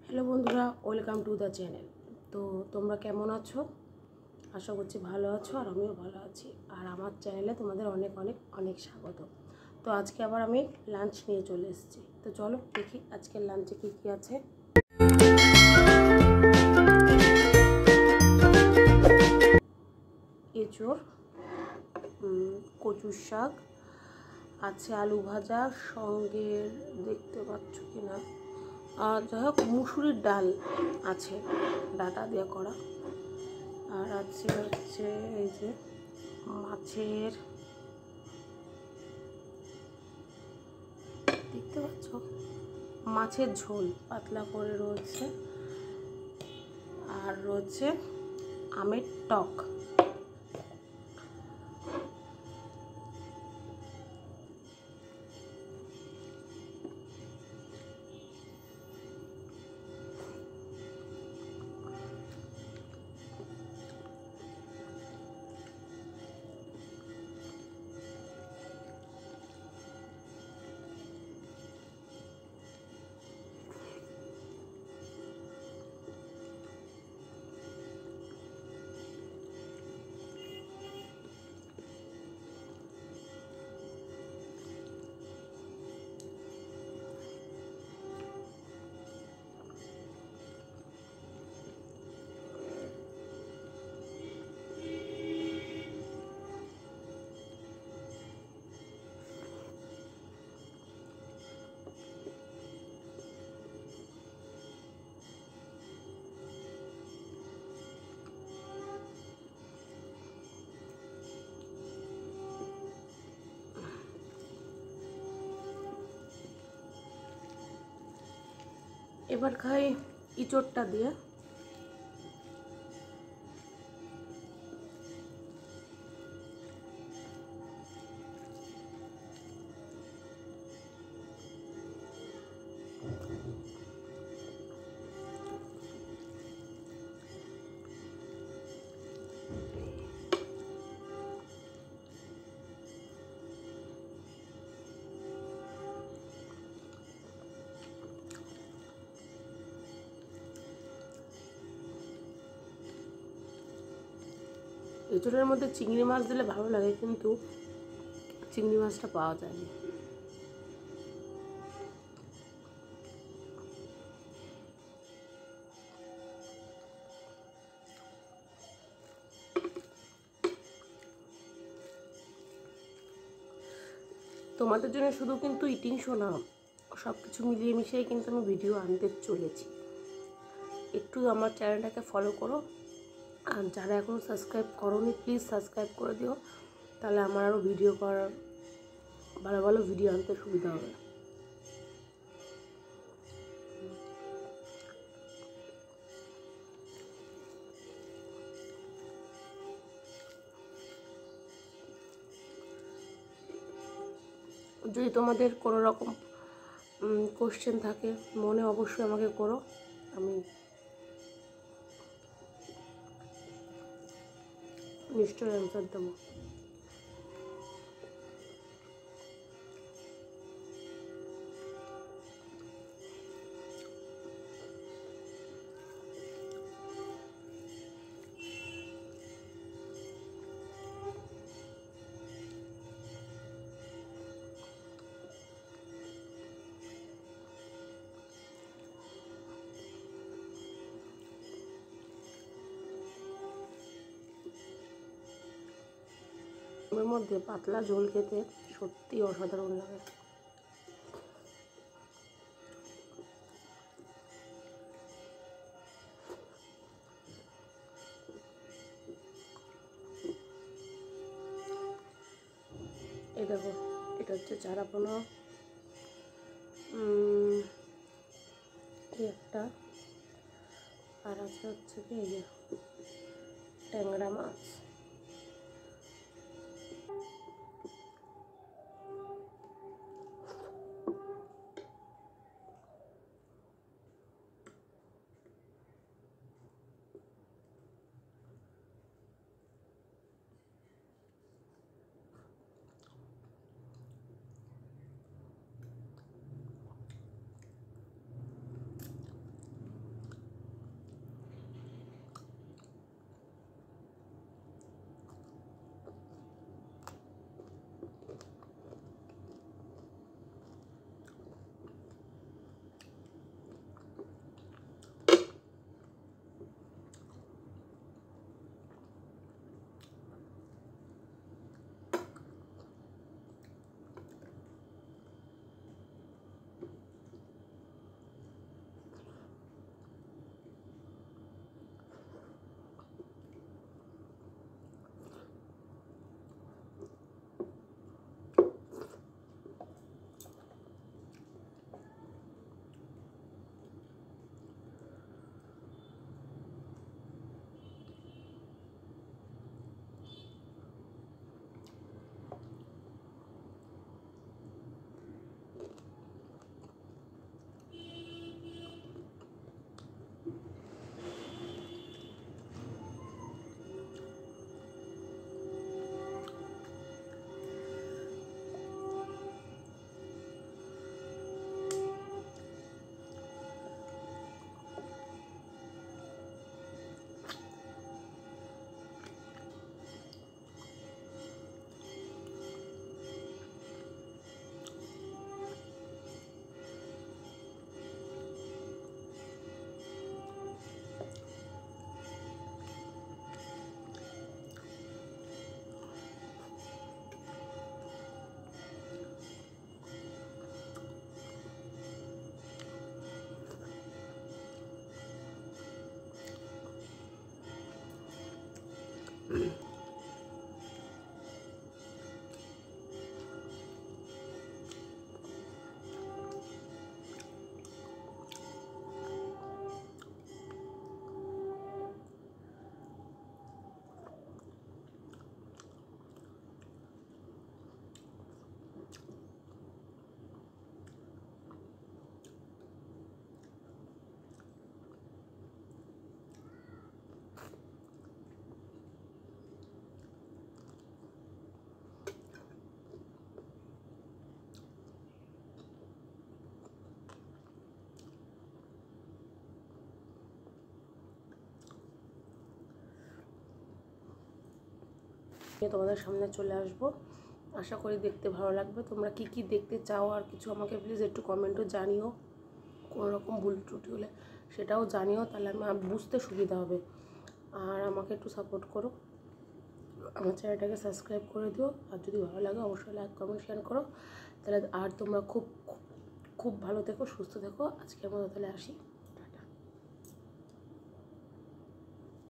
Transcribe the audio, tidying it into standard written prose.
Hello বন্ধুরা, welcome to the channel. তো তোমরা কেমন আছো? আশা করছি ভালো আছো, আর আমিও ভালো আছি। আর আমার চ্যানেলে তোমাদের অনেক অনেক অনেক স্বাগত। তো আজকে আবার আমি লাঞ্চ নিয়ে চলে এসেছি। তো চলো দেখি আজকের লাঞ্চে কী কী আছে। এঁচোড়, কচুর শাক আছে, আলু ভাজা, সঙ্গে দেখতে পাচ্ছ কি না, যাই হোক মুসুরির ডাল আছে, ডাটা দিয়ে করা। আর আছে হচ্ছে এই যে মাছের, দেখতে পাচ্ছ, মাছের ঝোল পাতলা করে রয়েছে। আর রয়েছে আমের টক। এবার খাই ইঁচড়টা দিয়ে। এঁচোড়ের মধ্যে চিংড়ি মাছ দিলে ভালো লাগে, কিন্তু চিংড়ি মাছটা পাওয়া যায়নি। তোমাদের জন্য শুধু কিন্তু ইটিং শো না, সব কিছু মিলিয়ে মিশিয়ে কিন্তু আমি ভিডিও আনতে চলেছি। একটু আমার চ্যানেলটাকে ফলো করো, আর যারা এখনও সাবস্ক্রাইব করোনি প্লিজ সাবস্ক্রাইব করে দিও, তাহলে আমার আরও ভিডিও করার, ভালো ভালো ভিডিও আনতে সুবিধা হবে। যদি তোমাদের কোনো রকম কোশ্চেন থাকে মনে, অবশ্যই আমাকে করো, আমি নিশ্চয়ই অ্যান্সার দেবো। এর মধ্যে পাতলা ঝোল খেতে সত্যি অসাধারণ লাগে। এই দেখো, এটা হচ্ছে চারা পোনা, একটা, আর আছে হচ্ছে কি এই যে ট্যাংরা মাছ। তোমাদের সামনে চলে আসব। আশা করি দেখতে ভালো লাগবে। তোমরা কি কি দেখতে চাও আর কিছু আমাকে প্লিজ একটু কমেন্টও জানিও। কোনো রকম ভুল ত্রুটি হলে সেটাও জানিও, তাহলে আমার বুঝতে সুবিধা হবে। আর আমাকে একটু সাপোর্ট করো, আমার চ্যানেলটাকে সাবস্ক্রাইব করে দিও। আর যদি ভালো লাগে অবশ্যই লাইক কমেন্ট শেয়ার করো। তাহলে আর তোমরা খুব খুব ভালো থেকো, সুস্থ থেকো। আজকের মতো তাহলে আসি।